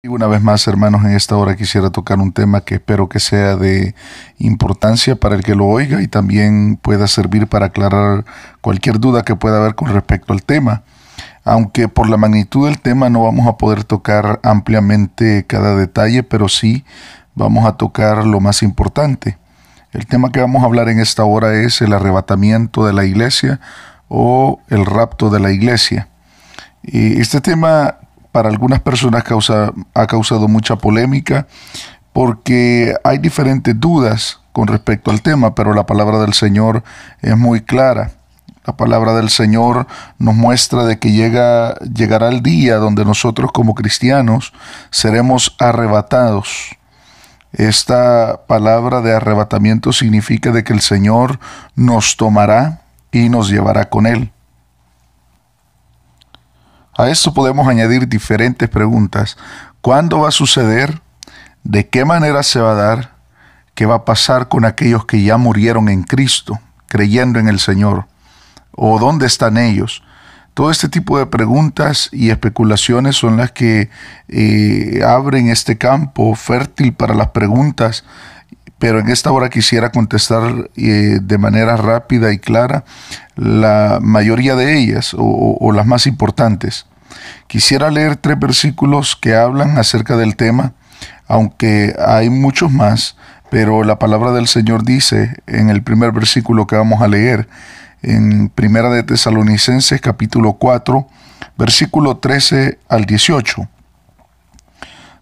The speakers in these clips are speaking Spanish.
Y una vez más, hermanos, en esta hora quisiera tocar un tema que espero que sea de importancia para el que lo oiga y también pueda servir para aclarar cualquier duda que pueda haber con respecto al tema. Aunque por la magnitud del tema no vamos a poder tocar ampliamente cada detalle, pero sí vamos a tocar lo más importante. El tema que vamos a hablar en esta hora es el arrebatamiento de la iglesia o el rapto de la iglesia. Y este tema para algunas personas ha causado mucha polémica porque hay diferentes dudas con respecto al tema, pero la palabra del Señor es muy clara. La palabra del Señor nos muestra de que llegará el día donde nosotros como cristianos seremos arrebatados. Esta palabra de arrebatamiento significa de que el Señor nos tomará y nos llevará con Él. A esto podemos añadir diferentes preguntas. ¿Cuándo va a suceder? ¿De qué manera se va a dar? ¿Qué va a pasar con aquellos que ya murieron en Cristo, creyendo en el Señor? ¿O dónde están ellos? Todo este tipo de preguntas y especulaciones son las que abren este campo fértil para las preguntas, pero en esta hora quisiera contestar de manera rápida y clara la mayoría de ellas o las más importantes. Quisiera leer 3 versículos que hablan acerca del tema, aunque hay muchos más, pero la palabra del Señor dice en el primer versículo que vamos a leer, en Primera de Tesalonicenses capítulo 4, versículo 13 al 18.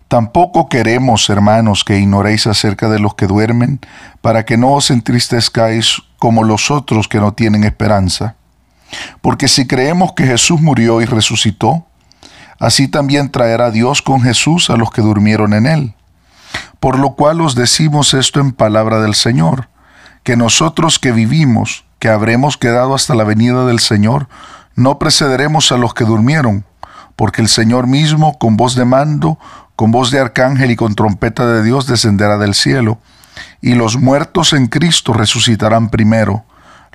Tampoco queremos, hermanos, que ignoréis acerca de los que duermen, para que no os entristezcáis como los otros que no tienen esperanza. Porque si creemos que Jesús murió y resucitó, así también traerá Dios con Jesús a los que durmieron en él. Por lo cual os decimos esto en palabra del Señor, que nosotros que vivimos, que habremos quedado hasta la venida del Señor, no precederemos a los que durmieron, porque el Señor mismo, con voz de mando, con voz de arcángel y con trompeta de Dios descenderá del cielo, y los muertos en Cristo resucitarán primero.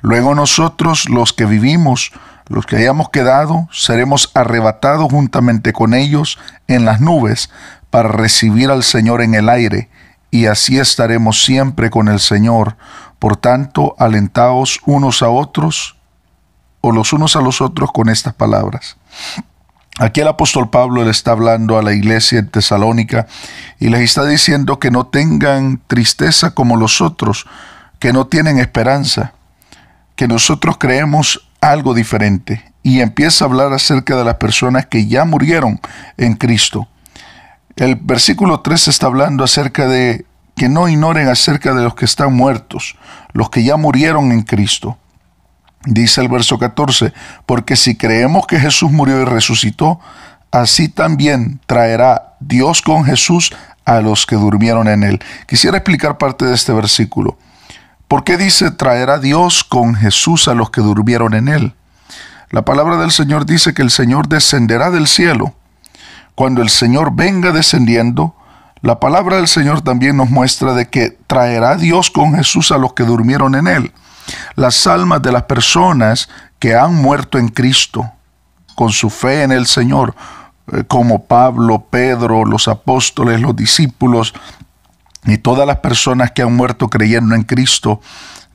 Luego nosotros, los que vivimos, los que hayamos quedado, seremos arrebatados juntamente con ellos en las nubes para recibir al Señor en el aire, y así estaremos siempre con el Señor. Por tanto, alentaos unos a otros, o los unos a los otros con estas palabras. Aquí el apóstol Pablo le está hablando a la iglesia en Tesalónica y les está diciendo que no tengan tristeza como los otros, que no tienen esperanza, que nosotros creemos algo diferente. Y empieza a hablar acerca de las personas que ya murieron en Cristo. El versículo 3 está hablando acerca de que no ignoren acerca de los que están muertos, los que ya murieron en Cristo. Dice el verso 14, porque si creemos que Jesús murió y resucitó, así también traerá Dios con Jesús a los que durmieron en él. Quisiera explicar parte de este versículo. ¿Por qué dice traerá Dios con Jesús a los que durmieron en él? La palabra del Señor dice que el Señor descenderá del cielo. Cuando el Señor venga descendiendo, la palabra del Señor también nos muestra de que traerá Dios con Jesús a los que durmieron en él. Las almas de las personas que han muerto en Cristo, con su fe en el Señor, como Pablo, Pedro, los apóstoles, los discípulos y todas las personas que han muerto creyendo en Cristo,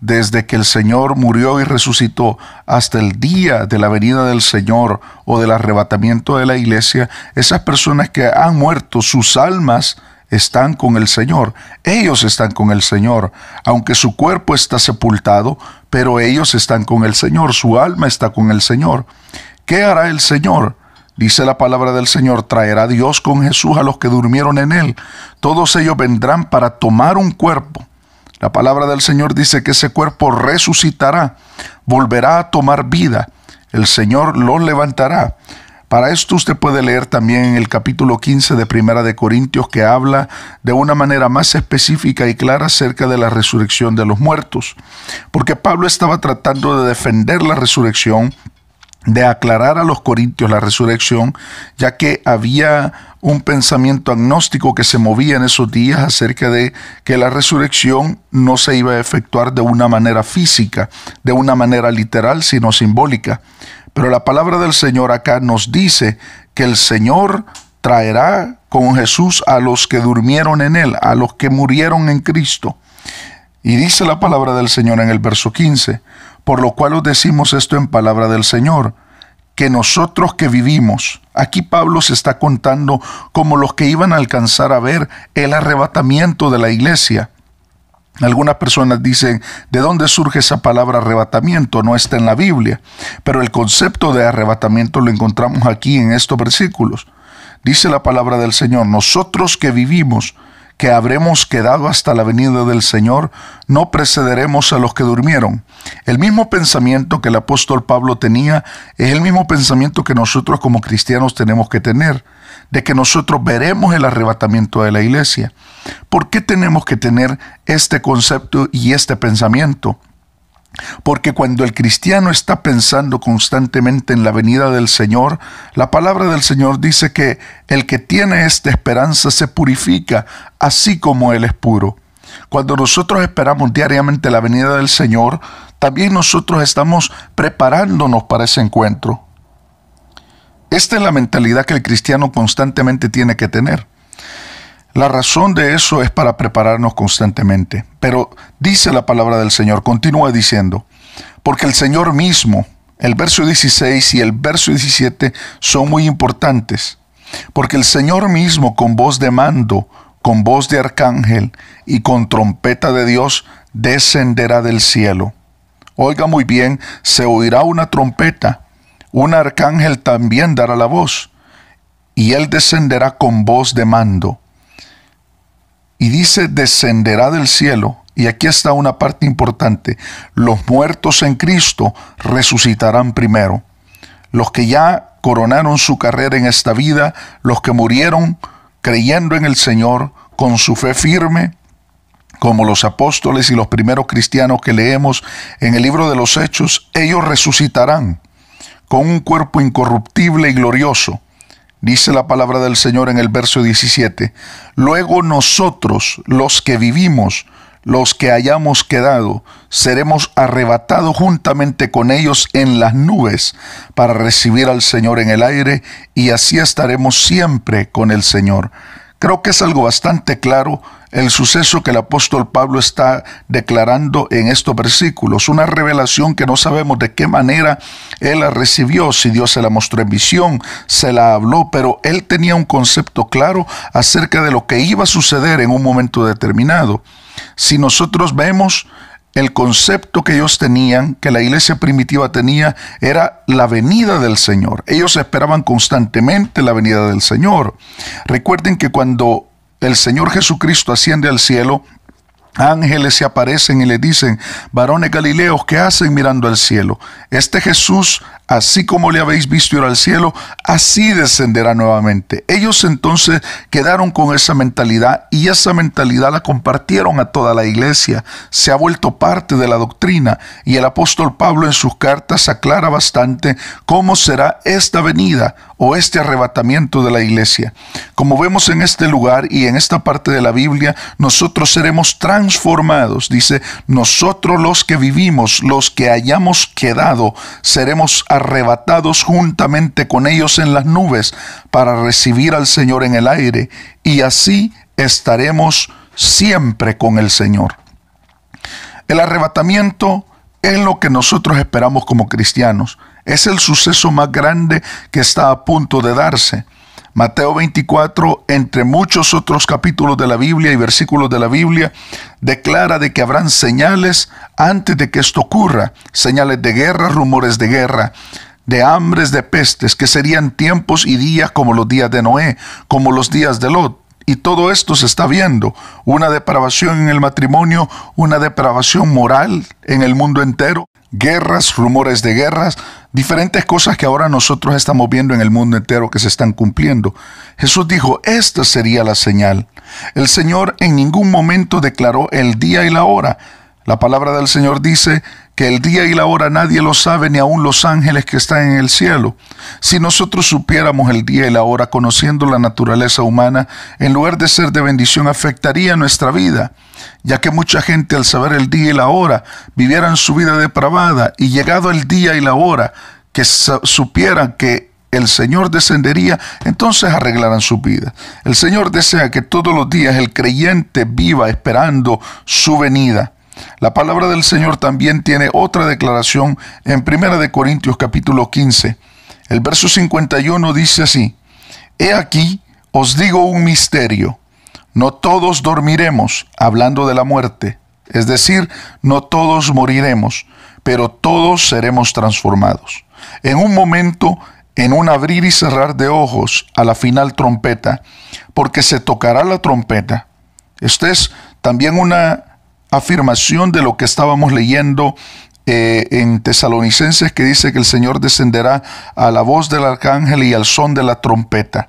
desde que el Señor murió y resucitó hasta el día de la venida del Señor o del arrebatamiento de la iglesia, esas personas que han muerto, sus almas están con el Señor. Ellos están con el Señor, aunque su cuerpo está sepultado, pero ellos están con el Señor, su alma está con el Señor. ¿Qué hará el Señor? Dice la palabra del Señor, traerá Dios con Jesús a los que durmieron en él. Todos ellos vendrán para tomar un cuerpo. La palabra del Señor dice que ese cuerpo resucitará, volverá a tomar vida. El Señor lo levantará. Para esto usted puede leer también en el capítulo 15 de Primera de Corintios, que habla de una manera más específica y clara acerca de la resurrección de los muertos. Porque Pablo estaba tratando de defender la resurrección, de aclarar a los corintios la resurrección, ya que había un pensamiento agnóstico que se movía en esos días acerca de que la resurrección no se iba a efectuar de una manera física, de una manera literal, sino simbólica. Pero la palabra del Señor acá nos dice que el Señor traerá con Jesús a los que durmieron en él, a los que murieron en Cristo. Y dice la palabra del Señor en el verso 15, por lo cual os decimos esto en palabra del Señor, que nosotros que vivimos, aquí Pablo se está contando como los que iban a alcanzar a ver el arrebatamiento de la iglesia. Algunas personas dicen, ¿de dónde surge esa palabra arrebatamiento? No está en la Biblia, pero el concepto de arrebatamiento lo encontramos aquí en estos versículos. Dice la palabra del Señor, nosotros que vivimos, que habremos quedado hasta la venida del Señor, no precederemos a los que durmieron. El mismo pensamiento que el apóstol Pablo tenía es el mismo pensamiento que nosotros como cristianos tenemos que tener, de que nosotros veremos el arrebatamiento de la iglesia. ¿Por qué tenemos que tener este concepto y este pensamiento? Porque cuando el cristiano está pensando constantemente en la venida del Señor, la palabra del Señor dice que el que tiene esta esperanza se purifica, así como Él es puro. Cuando nosotros esperamos diariamente la venida del Señor, también nosotros estamos preparándonos para ese encuentro. Esta es la mentalidad que el cristiano constantemente tiene que tener. La razón de eso es para prepararnos constantemente. Pero dice la palabra del Señor, continúa diciendo, porque el Señor mismo, el verso 16 y el verso 17 son muy importantes, porque el Señor mismo con voz de mando, con voz de arcángel y con trompeta de Dios descenderá del cielo. Oiga muy bien, se oirá una trompeta, un arcángel también dará la voz, y él descenderá con voz de mando. Y dice, descenderá del cielo, y aquí está una parte importante, los muertos en Cristo resucitarán primero. Los que ya coronaron su carrera en esta vida, los que murieron creyendo en el Señor, con su fe firme, como los apóstoles y los primeros cristianos que leemos en el libro de los Hechos, ellos resucitarán con un cuerpo incorruptible y glorioso. Dice la palabra del Señor en el verso 17, luego nosotros, los que vivimos, los que hayamos quedado, seremos arrebatados juntamente con ellos en las nubes para recibir al Señor en el aire, y así estaremos siempre con el Señor. Creo que es algo bastante claro el suceso que el apóstol Pablo está declarando en estos versículos, una revelación que no sabemos de qué manera él la recibió, si Dios se la mostró en visión, se la habló, pero él tenía un concepto claro acerca de lo que iba a suceder en un momento determinado. Si nosotros vemos el concepto que ellos tenían, que la iglesia primitiva tenía, era la venida del Señor. Ellos esperaban constantemente la venida del Señor. Recuerden que cuando el Señor Jesucristo asciende al cielo, ángeles se aparecen y le dicen, varones galileos, ¿qué hacen mirando al cielo? Este Jesús, así como le habéis visto ir al cielo, así descenderá nuevamente. Ellos entonces quedaron con esa mentalidad, y esa mentalidad la compartieron a toda la iglesia. Se ha vuelto parte de la doctrina, y el apóstol Pablo en sus cartas aclara bastante cómo será esta venida o este arrebatamiento de la iglesia. Como vemos en este lugar y en esta parte de la Biblia, nosotros seremos transformados. Dice, nosotros los que vivimos, los que hayamos quedado, seremos arrebatados juntamente con ellos en las nubes para recibir al Señor en el aire, y así estaremos siempre con el Señor. El arrebatamiento es lo que nosotros esperamos como cristianos. Es el suceso más grande que está a punto de darse. Mateo 24, entre muchos otros capítulos de la Biblia y versículos de la Biblia, declara de que habrán señales antes de que esto ocurra, señales de guerra, rumores de guerra, de hambres, de pestes, que serían tiempos y días como los días de Noé, como los días de Lot. Y todo esto se está viendo, una depravación en el matrimonio, una depravación moral en el mundo entero, guerras, rumores de guerras, diferentes cosas que ahora nosotros estamos viendo en el mundo entero que se están cumpliendo. Jesús dijo, esta sería la señal. El Señor en ningún momento declaró el día y la hora. La palabra del Señor dice que el día y la hora nadie lo sabe, ni aun los ángeles que están en el cielo. Si nosotros supiéramos el día y la hora, conociendo la naturaleza humana, en lugar de ser de bendición, afectaría nuestra vida, ya que mucha gente al saber el día y la hora, vivieran su vida depravada, y llegado el día y la hora, que supieran que el Señor descendería, entonces arreglarán su vida. El Señor desea que todos los días el creyente viva esperando su venida. La palabra del Señor también tiene otra declaración en 1 Corintios capítulo 15. El verso 51 dice así: He aquí, os digo un misterio. No todos dormiremos, hablando de la muerte. Es decir, no todos moriremos, pero todos seremos transformados. En un momento, en un abrir y cerrar de ojos, a la final trompeta, porque se tocará la trompeta. Esta es también una afirmación de lo que estábamos leyendo en Tesalonicenses, que dice que el Señor descenderá a la voz del arcángel y al son de la trompeta.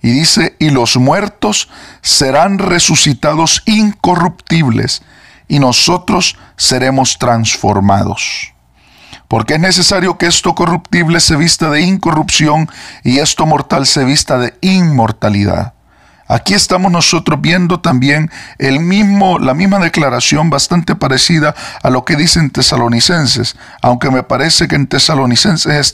Y dice, y los muertos serán resucitados incorruptibles, y nosotros seremos transformados. Porque es necesario que esto corruptible se vista de incorrupción y esto mortal se vista de inmortalidad. Aquí estamos nosotros viendo también la misma declaración bastante parecida a lo que dice en Tesalonicenses, aunque me parece que en Tesalonicenses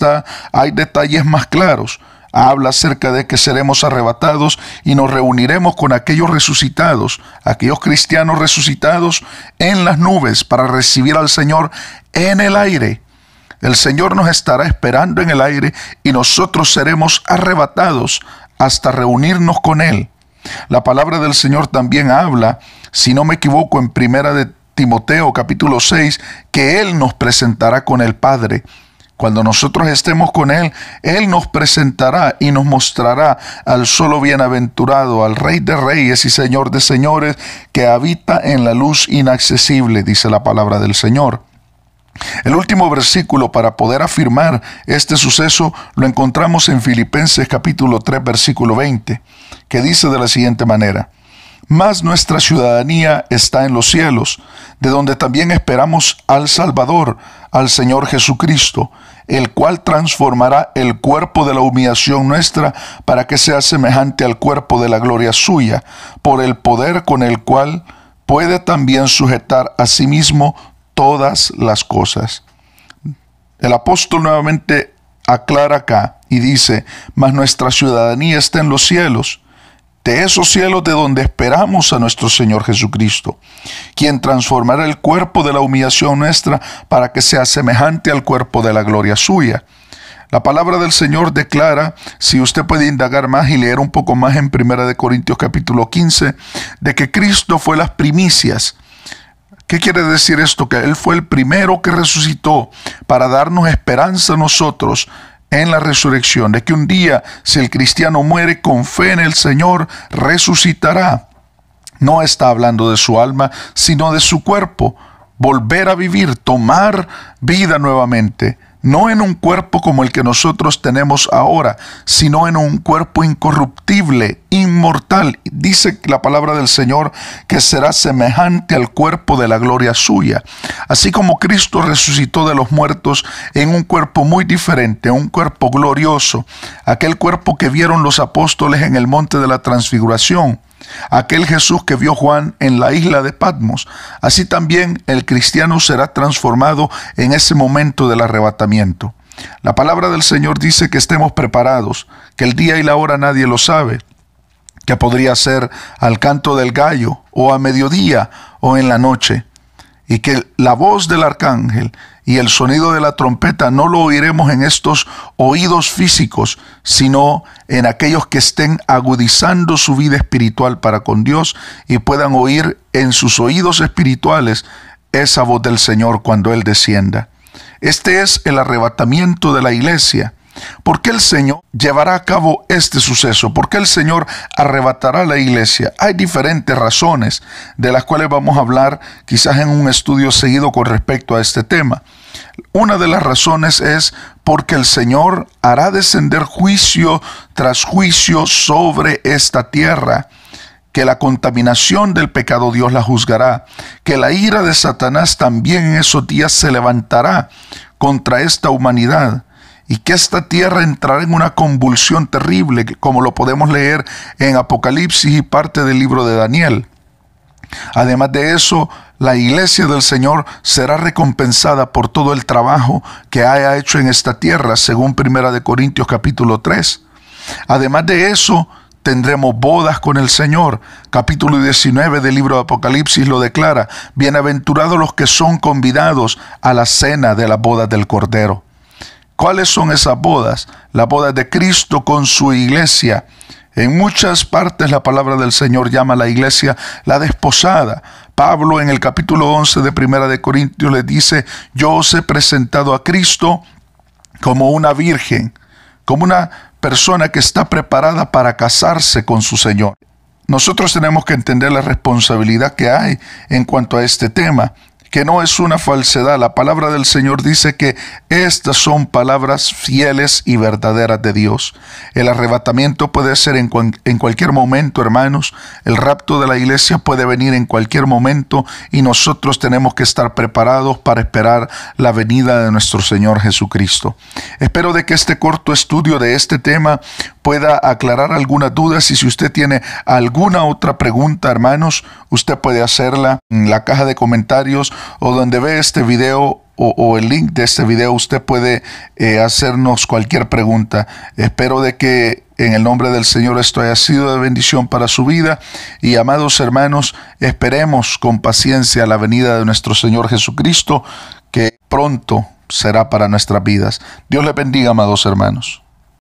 hay detalles más claros. Habla acerca de que seremos arrebatados y nos reuniremos con aquellos resucitados, aquellos cristianos resucitados en las nubes para recibir al Señor en el aire. El Señor nos estará esperando en el aire y nosotros seremos arrebatados hasta reunirnos con Él. La palabra del Señor también habla, si no me equivoco, en 1 Timoteo capítulo 6, que Él nos presentará con el Padre. Cuando nosotros estemos con Él, Él nos presentará y nos mostrará al solo bienaventurado, al Rey de Reyes y Señor de Señores, que habita en la luz inaccesible, dice la palabra del Señor. El último versículo para poder afirmar este suceso lo encontramos en Filipenses capítulo 3, versículo 20, que dice de la siguiente manera: Mas nuestra ciudadanía está en los cielos, de donde también esperamos al Salvador, al Señor Jesucristo, el cual transformará el cuerpo de la humillación nuestra para que sea semejante al cuerpo de la gloria suya, por el poder con el cual puede también sujetar a sí mismo todas las cosas. El apóstol nuevamente aclara acá y dice: Mas nuestra ciudadanía está en los cielos, de esos cielos de donde esperamos a nuestro Señor Jesucristo, quien transformará el cuerpo de la humillación nuestra para que sea semejante al cuerpo de la gloria suya. La palabra del Señor declara, si usted puede indagar más y leer un poco más en 1 Corintios capítulo 15, de que Cristo fue las primicias. ¿Qué quiere decir esto? Que Él fue el primero que resucitó para darnos esperanza a nosotros en la resurrección, de que un día, si el cristiano muere con fe en el Señor, resucitará. No está hablando de su alma, sino de su cuerpo. Volver a vivir, tomar vida nuevamente. No en un cuerpo como el que nosotros tenemos ahora, sino en un cuerpo incorruptible, inmortal. Dice la palabra del Señor que será semejante al cuerpo de la gloria suya. Así como Cristo resucitó de los muertos en un cuerpo muy diferente, un cuerpo glorioso, aquel cuerpo que vieron los apóstoles en el monte de la transfiguración, aquel Jesús que vio Juan en la isla de Patmos. Así también el cristiano será transformado en ese momento del arrebatamiento. La palabra del Señor dice que estemos preparados, que el día y la hora nadie lo sabe, que podría ser al canto del gallo, o a mediodía, o en la noche, y que la voz del arcángel y el sonido de la trompeta no lo oiremos en estos oídos físicos, sino en aquellos que estén agudizando su vida espiritual para con Dios y puedan oír en sus oídos espirituales esa voz del Señor cuando Él descienda. Este es el arrebatamiento de la iglesia. ¿Por qué el Señor llevará a cabo este suceso? ¿Por qué el Señor arrebatará a la iglesia? Hay diferentes razones de las cuales vamos a hablar quizás en un estudio seguido con respecto a este tema. Una de las razones es porque el Señor hará descender juicio tras juicio sobre esta tierra, que la contaminación del pecado Dios la juzgará, que la ira de Satanás también en esos días se levantará contra esta humanidad, y que esta tierra entrará en una convulsión terrible, como lo podemos leer en Apocalipsis y parte del libro de Daniel. Además de eso, la iglesia del Señor será recompensada por todo el trabajo que haya hecho en esta tierra, según 1 Corintios capítulo 3. Además de eso, tendremos bodas con el Señor. Capítulo 19 del libro de Apocalipsis lo declara: bienaventurados los que son convidados a la cena de las bodas del Cordero. ¿Cuáles son esas bodas? Las bodas de Cristo con su iglesia. En muchas partes la palabra del Señor llama a la iglesia la desposada. Pablo en el capítulo 11 de 1 Corintios le dice: yo os he presentado a Cristo como una virgen, como una persona que está preparada para casarse con su Señor. Nosotros tenemos que entender la responsabilidad que hay en cuanto a este tema, que no es una falsedad. La palabra del Señor dice que estas son palabras fieles y verdaderas de Dios. El arrebatamiento puede ser en cualquier momento, hermanos. El rapto de la iglesia puede venir en cualquier momento y nosotros tenemos que estar preparados para esperar la venida de nuestro Señor Jesucristo. Espero de que este corto estudio de este tema pueda aclarar algunas dudas, y si usted tiene alguna otra pregunta, hermanos, usted puede hacerla en la caja de comentarios o donde ve este video o el link de este video. Usted puede hacernos cualquier pregunta. Espero de que en el nombre del Señor esto haya sido de bendición para su vida, y amados hermanos, esperemos con paciencia la venida de nuestro Señor Jesucristo, que pronto será para nuestras vidas. Dios les bendiga, amados hermanos.